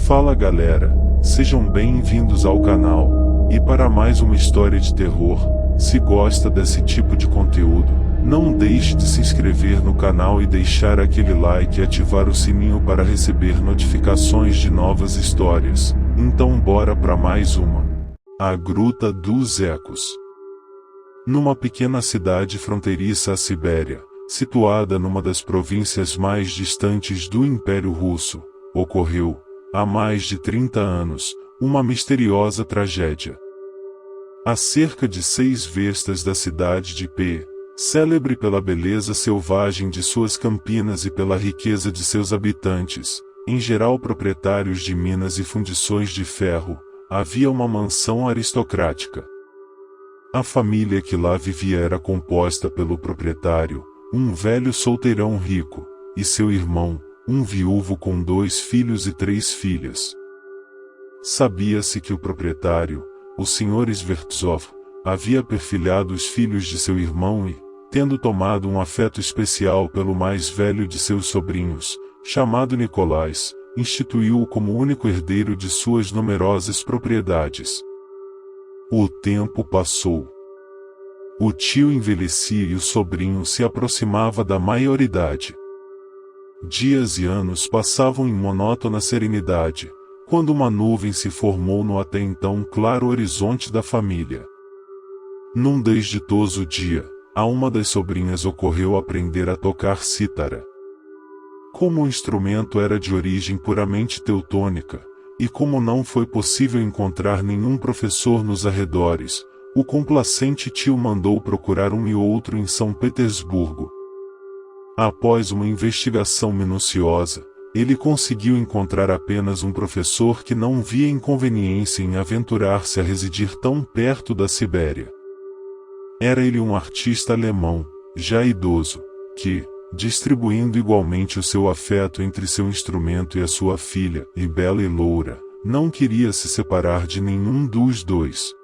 Fala galera, sejam bem-vindos ao canal, e para mais uma história de terror. Se gosta desse tipo de conteúdo, não deixe de se inscrever no canal e deixar aquele like e ativar o sininho para receber notificações de novas histórias. Então bora para mais uma. A Gruta dos Ecos. Numa pequena cidade fronteiriça à Sibéria, situada numa das províncias mais distantes do Império Russo, ocorreu, há mais de 30 anos, uma misteriosa tragédia. A cerca de 6 verstas da cidade de P, célebre pela beleza selvagem de suas campinas e pela riqueza de seus habitantes, em geral proprietários de minas e fundições de ferro, havia uma mansão aristocrática. A família que lá vivia era composta pelo proprietário, um velho solteirão rico, e seu irmão, um viúvo com 2 filhos e 3 filhas. Sabia-se que o proprietário, o Sr. Svertzov, havia perfilhado os filhos de seu irmão e, tendo tomado um afeto especial pelo mais velho de seus sobrinhos, chamado Nicolás, instituiu-o como único herdeiro de suas numerosas propriedades. O tempo passou. O tio envelhecia e o sobrinho se aproximava da maioridade. Dias e anos passavam em monótona serenidade, quando uma nuvem se formou no até então claro horizonte da família. Num desditoso dia, a uma das sobrinhas ocorreu aprender a tocar cítara. Como o instrumento era de origem puramente teutônica, e como não foi possível encontrar nenhum professor nos arredores, o complacente tio mandou procurar um e outro em São Petersburgo. Após uma investigação minuciosa, ele conseguiu encontrar apenas um professor que não via inconveniência em aventurar-se a residir tão perto da Sibéria. Era ele um artista alemão, já idoso, que, distribuindo igualmente o seu afeto entre seu instrumento e a sua filha, e bela e loura, não queria se separar de nenhum dos dois.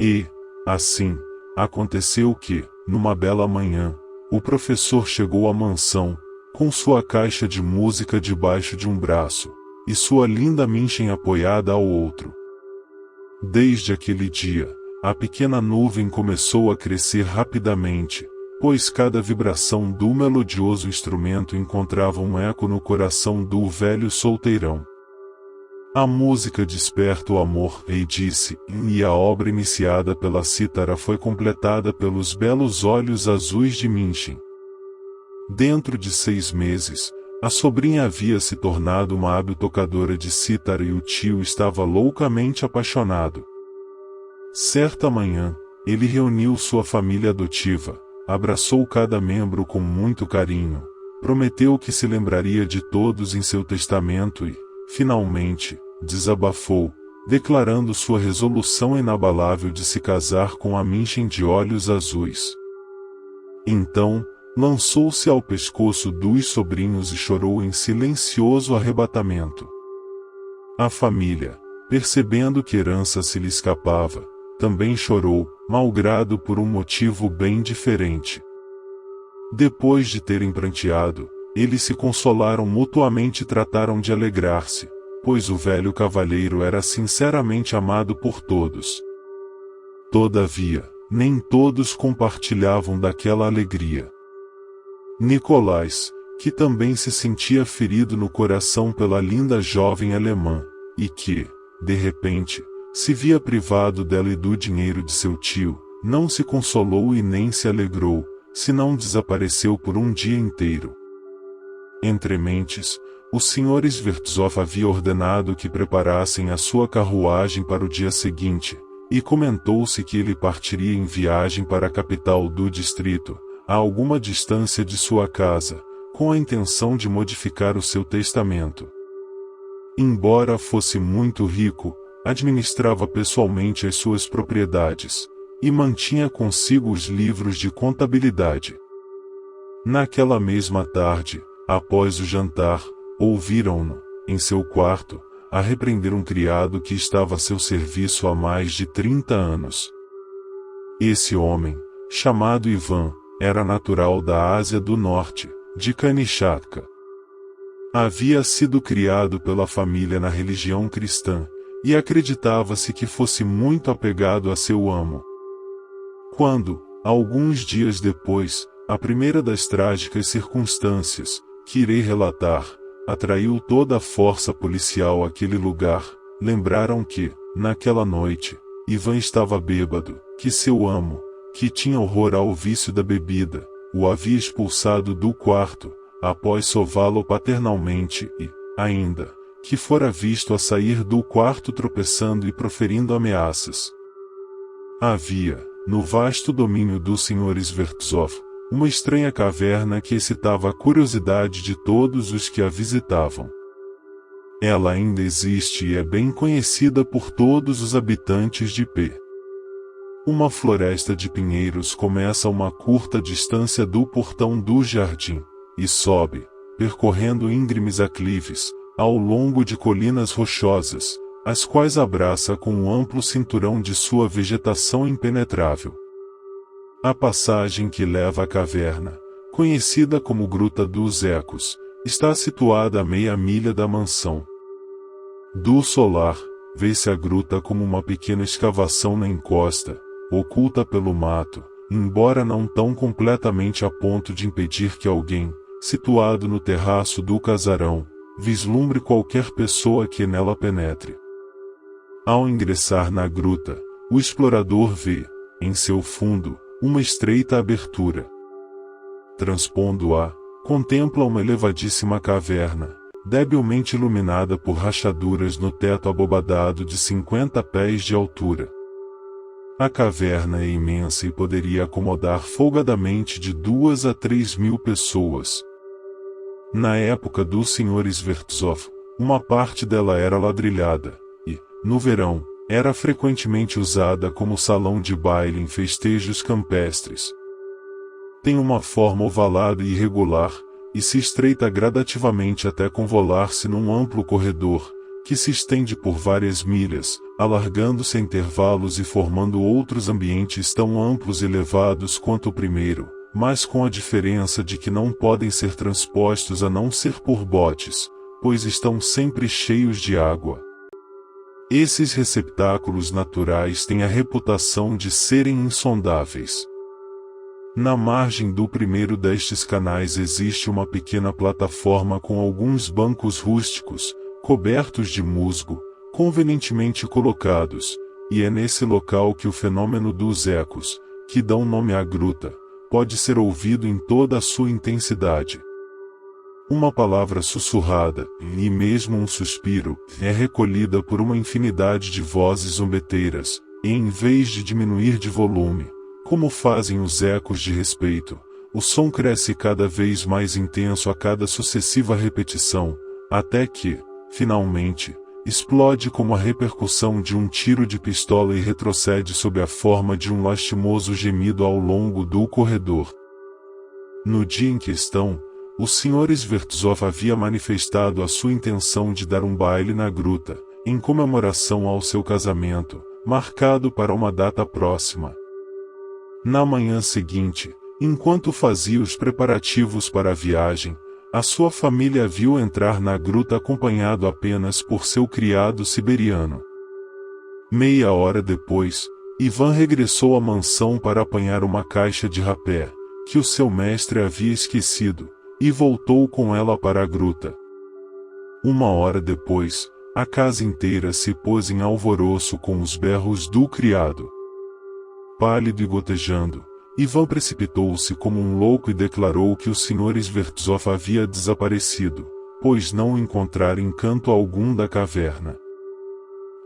E, assim, aconteceu que, numa bela manhã, o professor chegou à mansão, com sua caixa de música debaixo de um braço, e sua linda Minchin apoiada ao outro. Desde aquele dia, a pequena nuvem começou a crescer rapidamente, pois cada vibração do melodioso instrumento encontrava um eco no coração do velho solteirão. A música desperta o amor, e disse, e a obra iniciada pela cítara foi completada pelos belos olhos azuis de Minchin. Dentro de 6 meses, a sobrinha havia se tornado uma hábil tocadora de cítara e o tio estava loucamente apaixonado. Certa manhã, ele reuniu sua família adotiva, abraçou cada membro com muito carinho, prometeu que se lembraria de todos em seu testamento e, finalmente, desabafou, declarando sua resolução inabalável de se casar com a Minchin de olhos azuis. Então, lançou-se ao pescoço dos sobrinhos e chorou em silencioso arrebatamento. A família, percebendo que herança se lhe escapava, também chorou, malgrado por um motivo bem diferente. Depois de terem pranteado, eles se consolaram mutuamente e trataram de alegrar-se, pois o velho cavalheiro era sinceramente amado por todos. Todavia, nem todos compartilhavam daquela alegria. Nicolás, que também se sentia ferido no coração pela linda jovem alemã, e que, de repente, se via privado dela e do dinheiro de seu tio, não se consolou e nem se alegrou, senão desapareceu por um dia inteiro. Entre mentes, o Sr. Svertzov havia ordenado que preparassem a sua carruagem para o dia seguinte, e comentou-se que ele partiria em viagem para a capital do distrito, a alguma distância de sua casa, com a intenção de modificar o seu testamento. Embora fosse muito rico, administrava pessoalmente as suas propriedades, e mantinha consigo os livros de contabilidade. Naquela mesma tarde, após o jantar, ouviram-no, em seu quarto, a repreender um criado que estava a seu serviço há mais de 30 anos. Esse homem, chamado Ivan, era natural da Ásia do Norte, de Kamchatka. Havia sido criado pela família na religião cristã, e acreditava-se que fosse muito apegado a seu amo. Quando, alguns dias depois, a primeira das trágicas circunstâncias, que irei relatar, atraiu toda a força policial àquele lugar, lembraram que, naquela noite, Ivan estava bêbado, que seu amo, que tinha horror ao vício da bebida, o havia expulsado do quarto, após sová-lo paternalmente e, ainda, que fora visto a sair do quarto tropeçando e proferindo ameaças. Havia, no vasto domínio do Sr. Svertzov, uma estranha caverna que excitava a curiosidade de todos os que a visitavam. Ela ainda existe e é bem conhecida por todos os habitantes de P. Uma floresta de pinheiros começa a uma curta distância do portão do jardim, e sobe, percorrendo íngremes aclives, ao longo de colinas rochosas, as quais abraça com um amplo cinturão de sua vegetação impenetrável. A passagem que leva à caverna, conhecida como Gruta dos Ecos, está situada a meia milha da mansão. Do solar, vê-se a gruta como uma pequena escavação na encosta, oculta pelo mato, embora não tão completamente a ponto de impedir que alguém, situado no terraço do casarão, vislumbre qualquer pessoa que nela penetre. Ao ingressar na gruta, o explorador vê, em seu fundo, uma estreita abertura. Transpondo-a, contempla uma elevadíssima caverna, debilmente iluminada por rachaduras no teto abobadado de 50 pés de altura. A caverna é imensa e poderia acomodar folgadamente de 2 a 3 mil pessoas. Na época do Sr. Svertzov, uma parte dela era ladrilhada, e, no verão, era frequentemente usada como salão de baile em festejos campestres. Tem uma forma ovalada e irregular, e se estreita gradativamente até convolar-se num amplo corredor, que se estende por várias milhas, alargando-se a intervalos e formando outros ambientes tão amplos e elevados quanto o primeiro, mas com a diferença de que não podem ser transpostos a não ser por botes, pois estão sempre cheios de água. Esses receptáculos naturais têm a reputação de serem insondáveis. Na margem do primeiro destes canais existe uma pequena plataforma com alguns bancos rústicos, cobertos de musgo, convenientemente colocados, e é nesse local que o fenômeno dos ecos, que dão nome à gruta, pode ser ouvido em toda a sua intensidade. Uma palavra sussurrada, e mesmo um suspiro, é recolhida por uma infinidade de vozes zombeteiras, e em vez de diminuir de volume, como fazem os ecos de respeito, o som cresce cada vez mais intenso a cada sucessiva repetição, até que, finalmente, explode como a repercussão de um tiro de pistola e retrocede sob a forma de um lastimoso gemido ao longo do corredor. No dia em questão, o Sr. Svertzov havia manifestado a sua intenção de dar um baile na gruta, em comemoração ao seu casamento, marcado para uma data próxima. Na manhã seguinte, enquanto fazia os preparativos para a viagem, a sua família viu entrar na gruta acompanhado apenas por seu criado siberiano. Meia hora depois, Ivan regressou à mansão para apanhar uma caixa de rapé, que o seu mestre havia esquecido, e voltou com ela para a gruta. Uma hora depois, a casa inteira se pôs em alvoroço com os berros do criado. Pálido e gotejando, Ivan precipitou-se como um louco e declarou que o Sr. Svertzov havia desaparecido, pois não o encontrara em canto algum da caverna.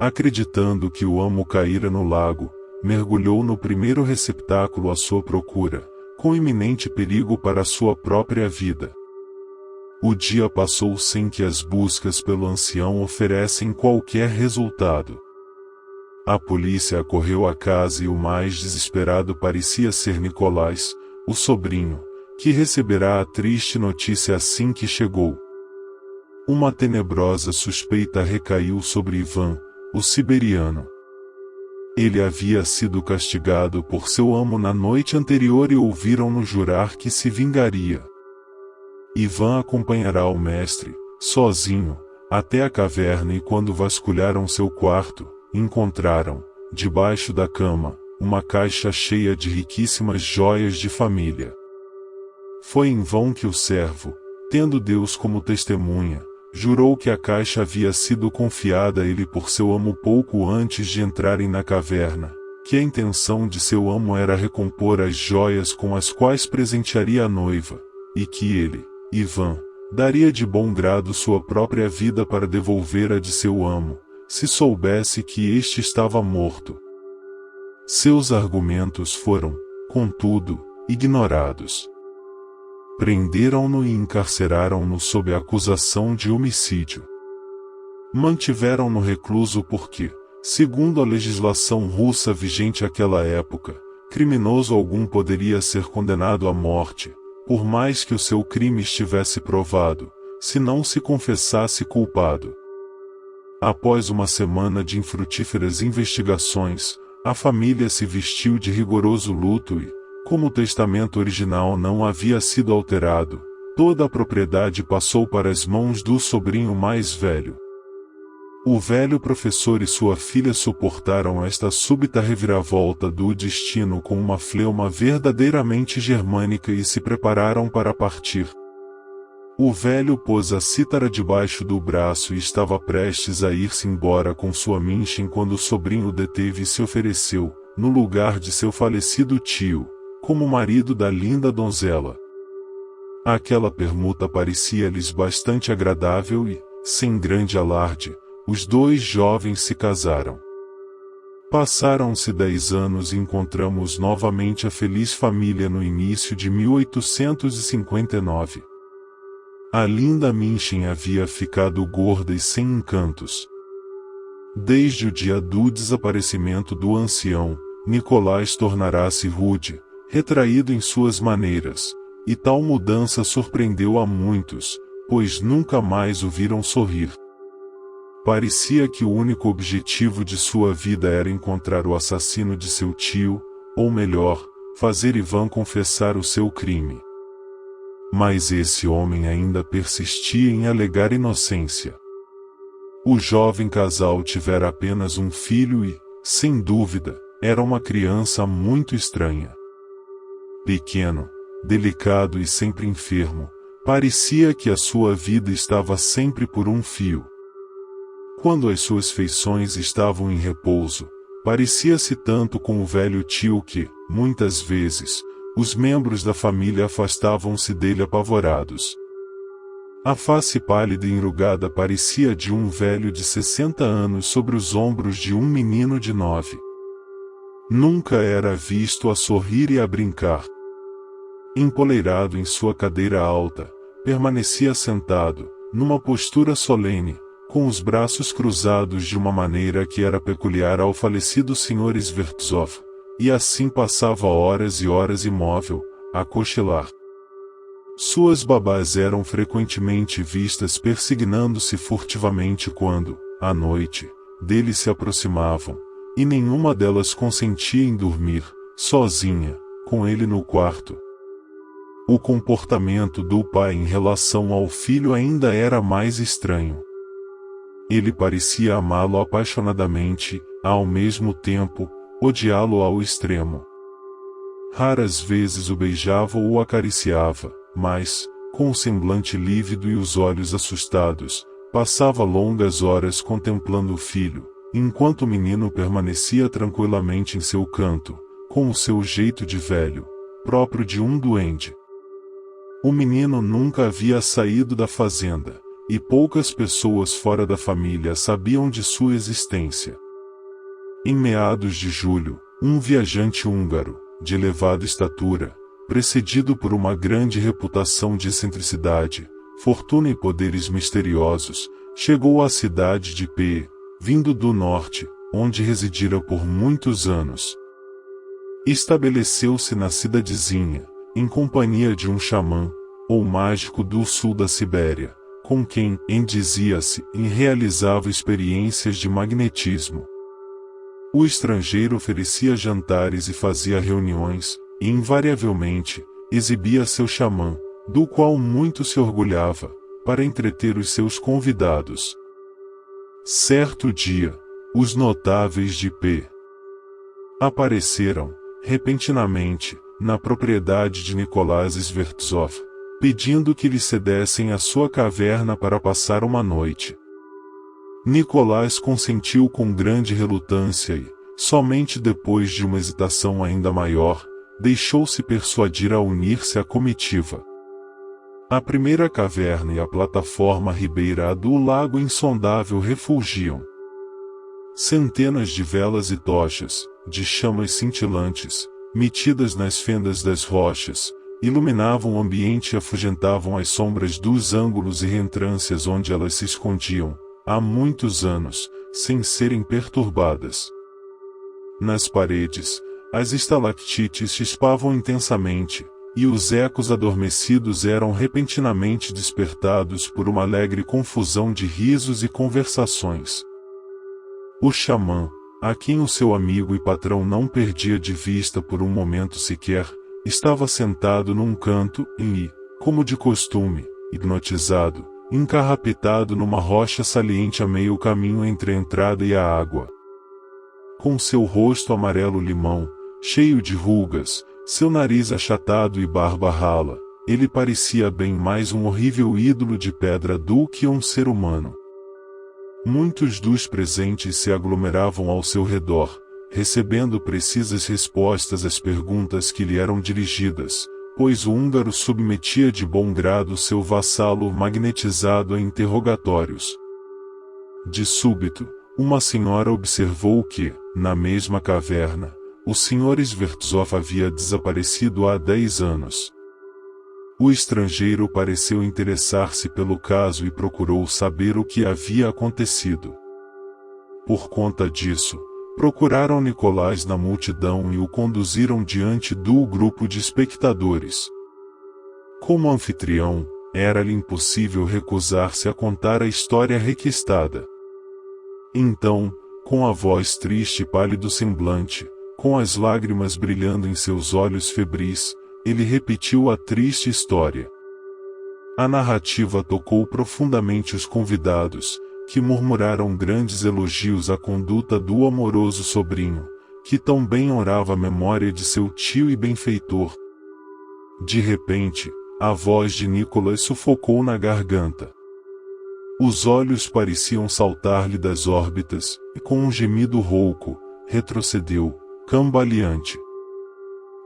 Acreditando que o amo caíra no lago, mergulhou no primeiro receptáculo à sua procura, com iminente perigo para a sua própria vida. O dia passou sem que as buscas pelo ancião oferecessem qualquer resultado. A polícia acorreu à casa e o mais desesperado parecia ser Nicolás, o sobrinho, que receberá a triste notícia assim que chegou. Uma tenebrosa suspeita recaiu sobre Ivan, o siberiano. Ele havia sido castigado por seu amo na noite anterior e ouviram-no jurar que se vingaria. Ivan acompanhará o mestre, sozinho, até a caverna e quando vasculharam seu quarto, encontraram, debaixo da cama, uma caixa cheia de riquíssimas joias de família. Foi em vão que o servo, tendo Deus como testemunha, jurou que a caixa havia sido confiada a ele por seu amo pouco antes de entrarem na caverna, que a intenção de seu amo era recompor as joias com as quais presentearia a noiva, e que ele, Ivan, daria de bom grado sua própria vida para devolver a de seu amo, se soubesse que este estava morto. Seus argumentos foram, contudo, ignorados. Prenderam-no e encarceraram-no sob a acusação de homicídio. Mantiveram-no recluso porque, segundo a legislação russa vigente àquela época, criminoso algum poderia ser condenado à morte, por mais que o seu crime estivesse provado, se não se confessasse culpado. Após uma semana de infrutíferas investigações, a família se vestiu de rigoroso luto e, como o testamento original não havia sido alterado, toda a propriedade passou para as mãos do sobrinho mais velho. O velho professor e sua filha suportaram esta súbita reviravolta do destino com uma fleuma verdadeiramente germânica e se prepararam para partir. O velho pôs a cítara debaixo do braço e estava prestes a ir-se embora com sua Minchin quando o sobrinho o deteve e se ofereceu, no lugar de seu falecido tio, como marido da linda donzela. Aquela permuta parecia-lhes bastante agradável e, sem grande alarde, os dois jovens se casaram. Passaram-se 10 anos e encontramos novamente a feliz família no início de 1859. A linda Minchin havia ficado gorda e sem encantos. Desde o dia do desaparecimento do ancião, Nicolás tornara-se rude, retraído em suas maneiras, e tal mudança surpreendeu a muitos, pois nunca mais o viram sorrir. Parecia que o único objetivo de sua vida era encontrar o assassino de seu tio, ou melhor, fazer Ivan confessar o seu crime. Mas esse homem ainda persistia em alegar inocência. O jovem casal tivera apenas um filho e, sem dúvida, era uma criança muito estranha. Pequeno, delicado e sempre enfermo, parecia que a sua vida estava sempre por um fio. Quando as suas feições estavam em repouso, parecia-se tanto com o velho tio que, muitas vezes, os membros da família afastavam-se dele apavorados. A face pálida e enrugada parecia de um velho de 60 anos sobre os ombros de um menino de 9. Nunca era visto a sorrir e a brincar. Empoleirado em sua cadeira alta, permanecia sentado, numa postura solene, com os braços cruzados de uma maneira que era peculiar ao falecido Sr. Svertzov, e assim passava horas e horas imóvel, a cochilar. Suas babás eram frequentemente vistas persignando-se furtivamente quando, à noite, dele se aproximavam, e nenhuma delas consentia em dormir, sozinha, com ele no quarto. O comportamento do pai em relação ao filho ainda era mais estranho. Ele parecia amá-lo apaixonadamente, ao mesmo tempo, odiá-lo ao extremo. Raras vezes o beijava ou o acariciava, mas, com o semblante lívido e os olhos assustados, passava longas horas contemplando o filho, enquanto o menino permanecia tranquilamente em seu canto, com o seu jeito de velho, próprio de um duende. O menino nunca havia saído da fazenda, e poucas pessoas fora da família sabiam de sua existência. Em meados de julho, um viajante húngaro, de elevada estatura, precedido por uma grande reputação de excentricidade, fortuna e poderes misteriosos, chegou à cidade de P, vindo do norte, onde residira por muitos anos. Estabeleceu-se na cidadezinha, em companhia de um xamã, ou mágico do sul da Sibéria, com quem, dizia-se, realizava experiências de magnetismo. O estrangeiro oferecia jantares e fazia reuniões, e invariavelmente, exibia seu xamã, do qual muito se orgulhava, para entreter os seus convidados. Certo dia, os notáveis de P. apareceram, repentinamente, na propriedade de Nikolás Svertzov, pedindo que lhe cedessem a sua caverna para passar uma noite. Nikolás consentiu com grande relutância e, somente depois de uma hesitação ainda maior, deixou-se persuadir a unir-se à comitiva. A primeira caverna e a plataforma à ribeira do lago insondável refulgiam. Centenas de velas e tochas, de chamas cintilantes, metidas nas fendas das rochas, iluminavam o ambiente e afugentavam as sombras dos ângulos e reentrâncias onde elas se escondiam, há muitos anos, sem serem perturbadas. Nas paredes, as estalactites chispavam intensamente, e os ecos adormecidos eram repentinamente despertados por uma alegre confusão de risos e conversações. O xamã, a quem o seu amigo e patrão não perdia de vista por um momento sequer, estava sentado num canto e, como de costume, hipnotizado, encarrapitado numa rocha saliente a meio caminho entre a entrada e a água. Com seu rosto amarelo-limão, cheio de rugas, seu nariz achatado e barba rala, ele parecia bem mais um horrível ídolo de pedra do que um ser humano. Muitos dos presentes se aglomeravam ao seu redor, recebendo precisas respostas às perguntas que lhe eram dirigidas, pois o húngaro submetia de bom grado seu vassalo magnetizado a interrogatórios. De súbito, uma senhora observou que, na mesma caverna, o Sr. Svertzov havia desaparecido há 10 anos. O estrangeiro pareceu interessar-se pelo caso e procurou saber o que havia acontecido. Por conta disso, procuraram Nikolás na multidão e o conduziram diante do grupo de espectadores. Como anfitrião, era-lhe impossível recusar-se a contar a história requistada. Então, com a voz triste e pálido semblante, com as lágrimas brilhando em seus olhos febris, ele repetiu a triste história. A narrativa tocou profundamente os convidados, que murmuraram grandes elogios à conduta do amoroso sobrinho, que tão bem honrava a memória de seu tio e benfeitor. De repente, a voz de Nikolás sufocou na garganta. Os olhos pareciam saltar-lhe das órbitas, e com um gemido rouco, retrocedeu, cambaleante.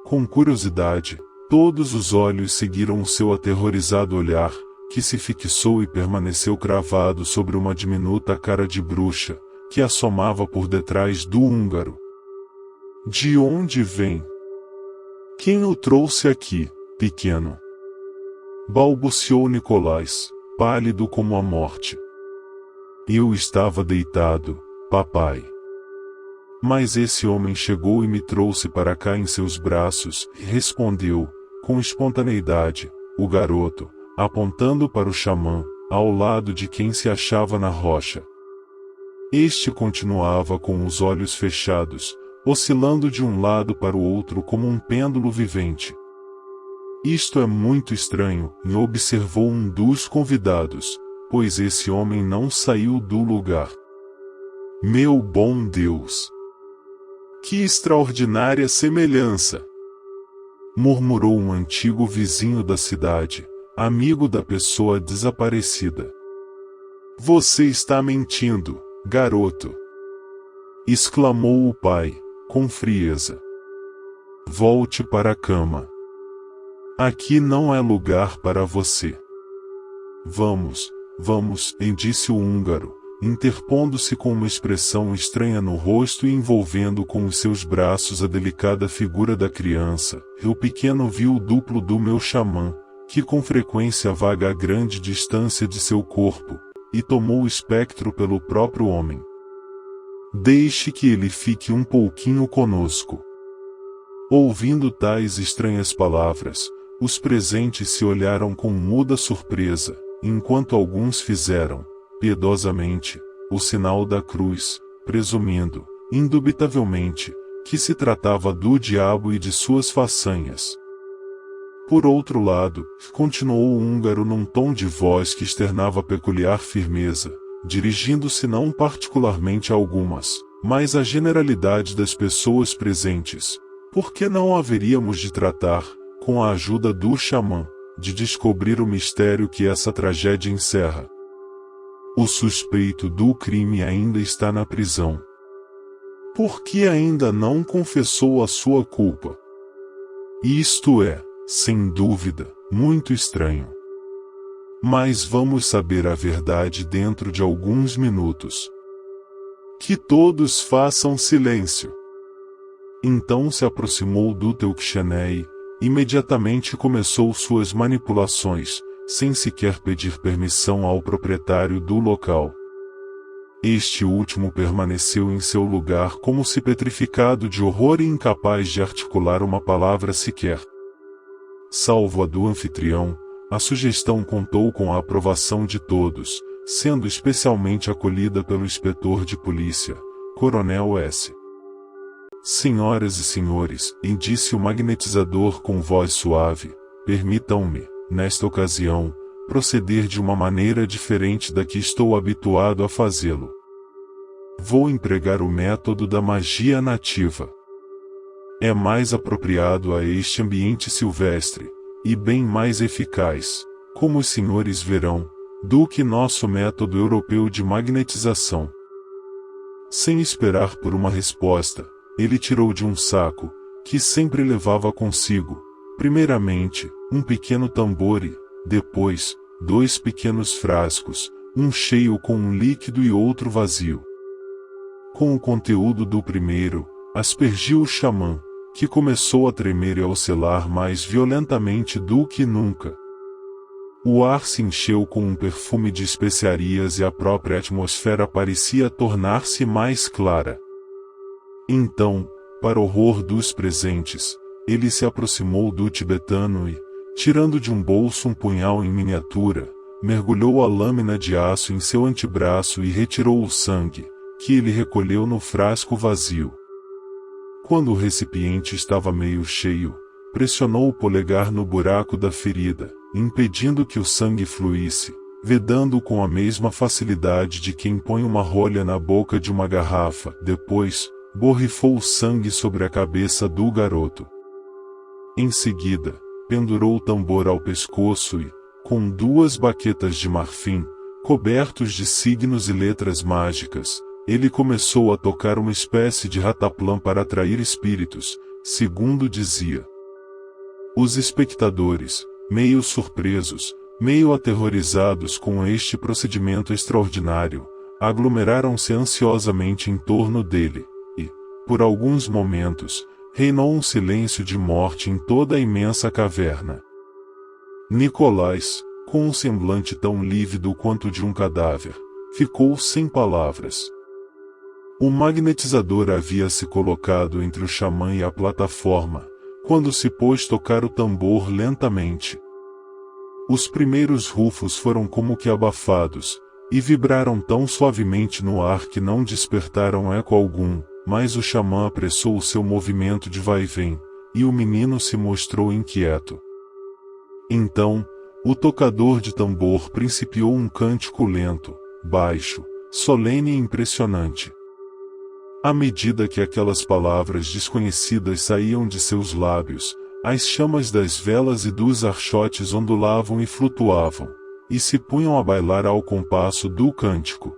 Com curiosidade, todos os olhos seguiram o seu aterrorizado olhar, que se fixou e permaneceu cravado sobre uma diminuta cara de bruxa, que assomava por detrás do húngaro. De onde vem? Quem o trouxe aqui, pequeno? Balbuciou Nikolás, pálido como a morte. Eu estava deitado, papai. Mas esse homem chegou e me trouxe para cá em seus braços, e respondeu, com espontaneidade, o garoto, apontando para o xamã, ao lado de quem se achava na rocha. Este continuava com os olhos fechados, oscilando de um lado para o outro como um pêndulo vivente. Isto é muito estranho, e observou um dos convidados, pois esse homem não saiu do lugar. Meu bom Deus! Que extraordinária semelhança! Murmurou um antigo vizinho da cidade, amigo da pessoa desaparecida. Você está mentindo, garoto! Exclamou o pai, com frieza. Volte para a cama. Aqui não é lugar para você. Vamos, disse o húngaro, interpondo-se com uma expressão estranha no rosto e envolvendo com os seus braços a delicada figura da criança. O pequeno viu o duplo do meu xamã, que com frequência vaga a grande distância de seu corpo, e tomou o espectro pelo próprio homem. Deixe que ele fique um pouquinho conosco. Ouvindo tais estranhas palavras, os presentes se olharam com muda surpresa, enquanto alguns fizeram, piedosamente, o sinal da cruz, presumindo, indubitavelmente, que se tratava do diabo e de suas façanhas. Por outro lado, continuou o húngaro num tom de voz que externava peculiar firmeza, dirigindo-se não particularmente a algumas, mas à generalidade das pessoas presentes. Por que não haveríamos de tratar, com a ajuda do xamã, de descobrir o mistério que essa tragédia encerra? O suspeito do crime ainda está na prisão. Por que ainda não confessou a sua culpa? Isto é, sem dúvida, muito estranho. Mas vamos saber a verdade dentro de alguns minutos. Que todos façam silêncio. Então se aproximou do Teuxenei, imediatamente começou suas manipulações, sem sequer pedir permissão ao proprietário do local. Este último permaneceu em seu lugar como se petrificado de horror e incapaz de articular uma palavra sequer. Salvo a do anfitrião, a sugestão contou com a aprovação de todos, sendo especialmente acolhida pelo inspetor de polícia, Coronel S. Senhoras e senhores, disse o magnetizador com voz suave, permitam-me, nesta ocasião, proceder de uma maneira diferente da que estou habituado a fazê-lo. Vou empregar o método da magia nativa. É mais apropriado a este ambiente silvestre, e bem mais eficaz, como os senhores verão, do que nosso método europeu de magnetização. Sem esperar por uma resposta, ele tirou de um saco, que sempre levava consigo, primeiramente, um pequeno tambor e, depois, 2 pequenos frascos, um cheio com um líquido e outro vazio. Com o conteúdo do primeiro, aspergiu o xamã, que começou a tremer e a oscilar mais violentamente do que nunca. O ar se encheu com um perfume de especiarias e a própria atmosfera parecia tornar-se mais clara. Então, para horror dos presentes, ele se aproximou do tibetano e, tirando de um bolso um punhal em miniatura, mergulhou a lâmina de aço em seu antebraço e retirou o sangue, que ele recolheu no frasco vazio. Quando o recipiente estava meio cheio, pressionou o polegar no buraco da ferida, impedindo que o sangue fluísse, vedando-o com a mesma facilidade de quem põe uma rolha na boca de uma garrafa. Depois, borrifou o sangue sobre a cabeça do garoto. Em seguida, pendurou o tambor ao pescoço e, com 2 baquetas de marfim, cobertos de signos e letras mágicas, ele começou a tocar uma espécie de rataplã para atrair espíritos, segundo dizia. Os espectadores, meio surpresos, meio aterrorizados com este procedimento extraordinário, aglomeraram-se ansiosamente em torno dele, e, por alguns momentos, reinou um silêncio de morte em toda a imensa caverna. Nicolás, com um semblante tão lívido quanto de um cadáver, ficou sem palavras. O magnetizador havia se colocado entre o xamã e a plataforma, quando se pôs tocar o tambor lentamente. Os primeiros rufos foram como que abafados, e vibraram tão suavemente no ar que não despertaram eco algum, mas o xamã apressou o seu movimento de vai-vem, e o menino se mostrou inquieto. Então, o tocador de tambor principiou um cântico lento, baixo, solene e impressionante. À medida que aquelas palavras desconhecidas saíam de seus lábios, as chamas das velas e dos archotes ondulavam e flutuavam, e se punham a bailar ao compasso do cântico.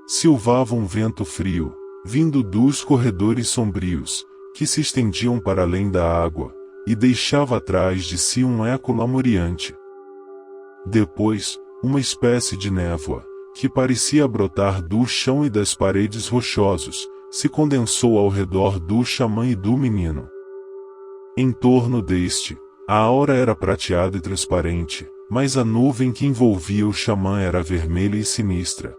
Silvava um vento frio, vindo dos corredores sombrios, que se estendiam para além da água, e deixava atrás de si um eco lamuriante. Depois, uma espécie de névoa, que parecia brotar do chão e das paredes rochosos, se condensou ao redor do xamã e do menino. Em torno deste, a aura era prateada e transparente, mas a nuvem que envolvia o xamã era vermelha e sinistra.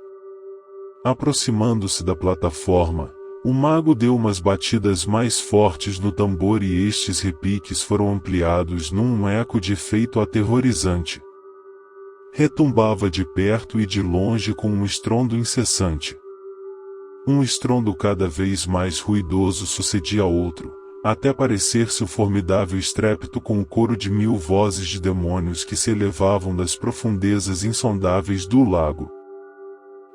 Aproximando-se da plataforma, o mago deu umas batidas mais fortes no tambor e estes repiques foram ampliados num eco de efeito aterrorizante. Retumbava de perto e de longe com um estrondo incessante. Um estrondo cada vez mais ruidoso sucedia a outro, até parecer-se o formidável estrépito com o coro de 1000 vozes de demônios que se elevavam das profundezas insondáveis do lago.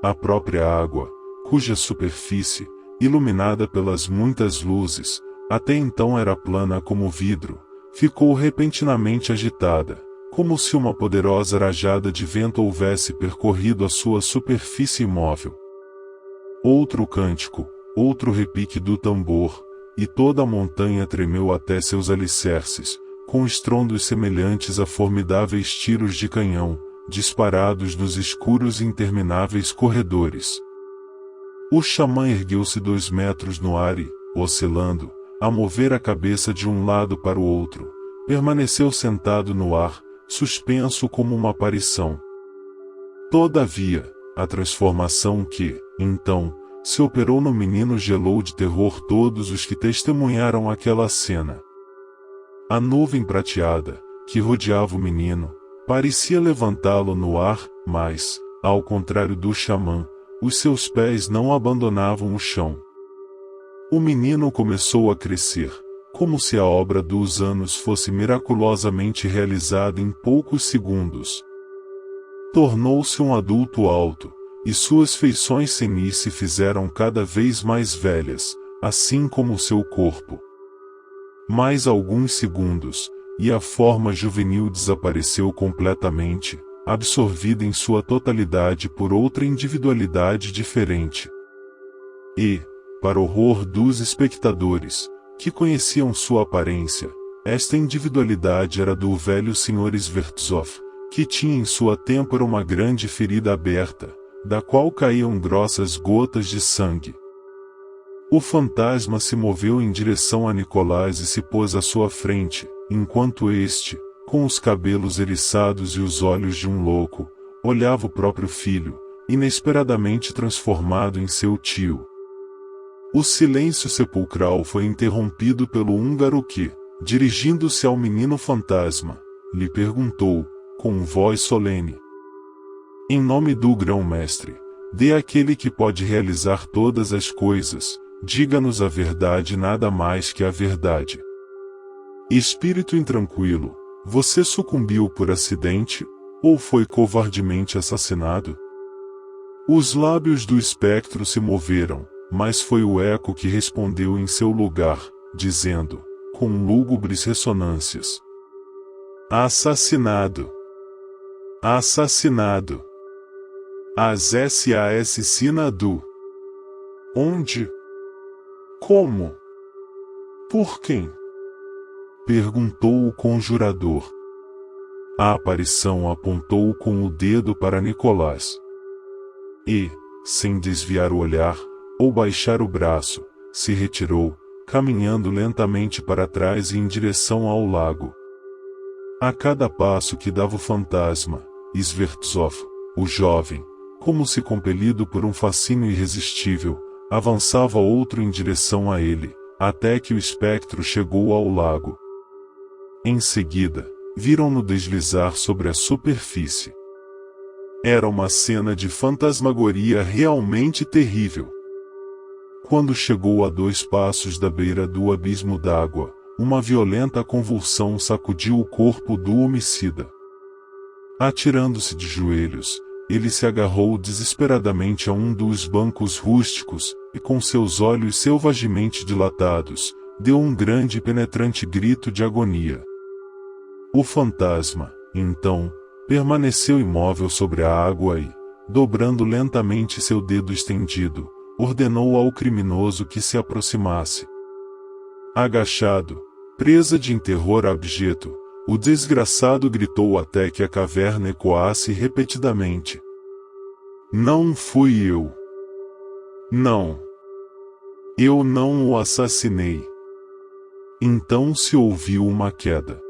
A própria água, cuja superfície, iluminada pelas muitas luzes, até então era plana como vidro, ficou repentinamente agitada, como se uma poderosa rajada de vento houvesse percorrido a sua superfície imóvel. Outro cântico, outro repique do tambor, e toda a montanha tremeu até seus alicerces, com estrondos semelhantes a formidáveis tiros de canhão, disparados nos escuros e intermináveis corredores. O xamã ergueu-se 2 metros no ar e, oscilando, a mover a cabeça de um lado para o outro, permaneceu sentado no ar, suspenso como uma aparição. Todavia, a transformação que, então, se operou no menino gelou de terror todos os que testemunharam aquela cena. A nuvem prateada, que rodeava o menino, parecia levantá-lo no ar, mas, ao contrário do xamã, os seus pés não abandonavam o chão. O menino começou a crescer, como se a obra dos anos fosse miraculosamente realizada em poucos segundos. Tornou-se um adulto alto, e suas feições senis se fizeram cada vez mais velhas, assim como seu corpo. Mais alguns segundos, e a forma juvenil desapareceu completamente, absorvida em sua totalidade por outra individualidade diferente. E, para horror dos espectadores, que conheciam sua aparência, esta individualidade era do velho Sr. Svertzov, que tinha em sua têmpora uma grande ferida aberta, da qual caíam grossas gotas de sangue. O fantasma se moveu em direção a Nicolás e se pôs à sua frente, enquanto este, com os cabelos eriçados e os olhos de um louco, olhava o próprio filho, inesperadamente transformado em seu tio. O silêncio sepulcral foi interrompido pelo húngaro que, dirigindo-se ao menino fantasma, lhe perguntou, com voz solene: em nome do grão-mestre, de aquele que pode realizar todas as coisas, diga-nos a verdade e nada mais que a verdade. Espírito intranquilo, você sucumbiu por acidente, ou foi covardemente assassinado? Os lábios do espectro se moveram, mas foi o eco que respondeu em seu lugar, dizendo, com lúgubres ressonâncias: assassinado! Assassinado! Assassinado! Onde? Como? Por quem? Perguntou o conjurador. A aparição apontou com o dedo para Nicolás. E, sem desviar o olhar, ou baixar o braço, se retirou, caminhando lentamente para trás e em direção ao lago. A cada passo que dava o fantasma, Svertzov, o jovem, como se compelido por um fascínio irresistível, avançava outro em direção a ele, até que o espectro chegou ao lago. Em seguida, viram-no deslizar sobre a superfície. Era uma cena de fantasmagoria realmente terrível. Quando chegou a 2 passos da beira do abismo d'água, uma violenta convulsão sacudiu o corpo do homicida. Atirando-se de joelhos, ele se agarrou desesperadamente a um dos bancos rústicos, e com seus olhos selvagemente dilatados, deu um grande e penetrante grito de agonia. O fantasma, então, permaneceu imóvel sobre a água e, dobrando lentamente seu dedo estendido, ordenou ao criminoso que se aproximasse. Agachado, presa de terror abjeto, o desgraçado gritou até que a caverna ecoasse repetidamente: não fui eu. Não. Eu não o assassinei. Então se ouviu uma queda.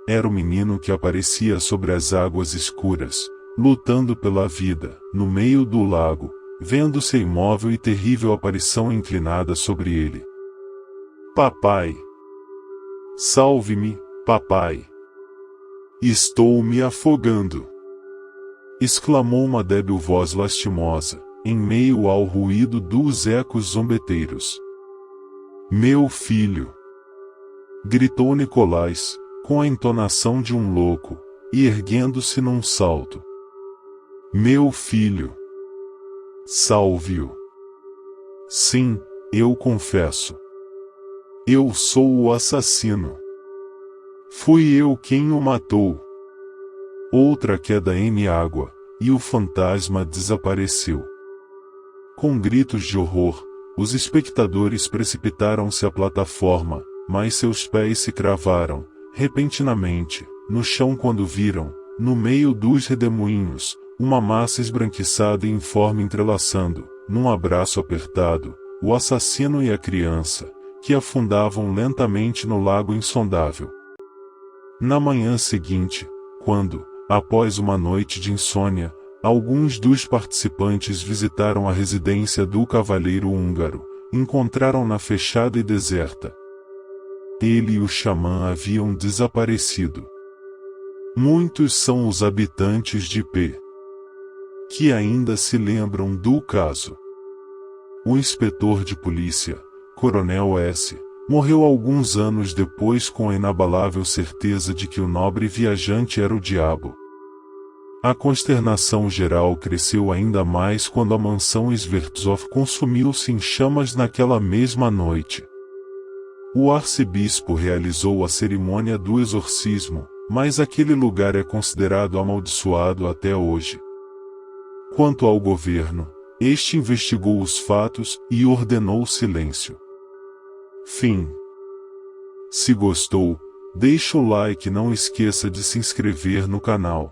Era o menino que aparecia sobre as águas escuras, lutando pela vida, no meio do lago, vendo-se a imóvel e terrível aparição inclinada sobre ele. Papai! Salve-me, papai! Estou me afogando! Exclamou uma débil voz lastimosa, em meio ao ruído dos ecos zombeteiros. Meu filho! gritou Nicolás, com a entonação de um louco, e erguendo-se num salto. Meu filho! Salve-o! Sim, eu confesso. Eu sou o assassino. Fui eu quem o matou. Outra queda em água, e o fantasma desapareceu. Com gritos de horror, os espectadores precipitaram-se à plataforma, mas seus pés se cravaram, repentinamente, no chão quando viram, no meio dos redemoinhos, uma massa esbranquiçada e informe entrelaçando, num abraço apertado, o assassino e a criança, que afundavam lentamente no lago insondável. Na manhã seguinte, quando, após uma noite de insônia, alguns dos participantes visitaram a residência do cavalheiro húngaro, encontraram-na fechada e deserta. Ele e o xamã haviam desaparecido. Muitos são os habitantes de P. que ainda se lembram do caso. O inspetor de polícia, Coronel S., morreu alguns anos depois com a inabalável certeza de que o nobre viajante era o diabo. A consternação geral cresceu ainda mais quando a mansão Svertzov consumiu-se em chamas naquela mesma noite. O arcebispo realizou a cerimônia do exorcismo, mas aquele lugar é considerado amaldiçoado até hoje. Quanto ao governo, este investigou os fatos e ordenou silêncio. Fim. Se gostou, deixa o like e não esqueça de se inscrever no canal.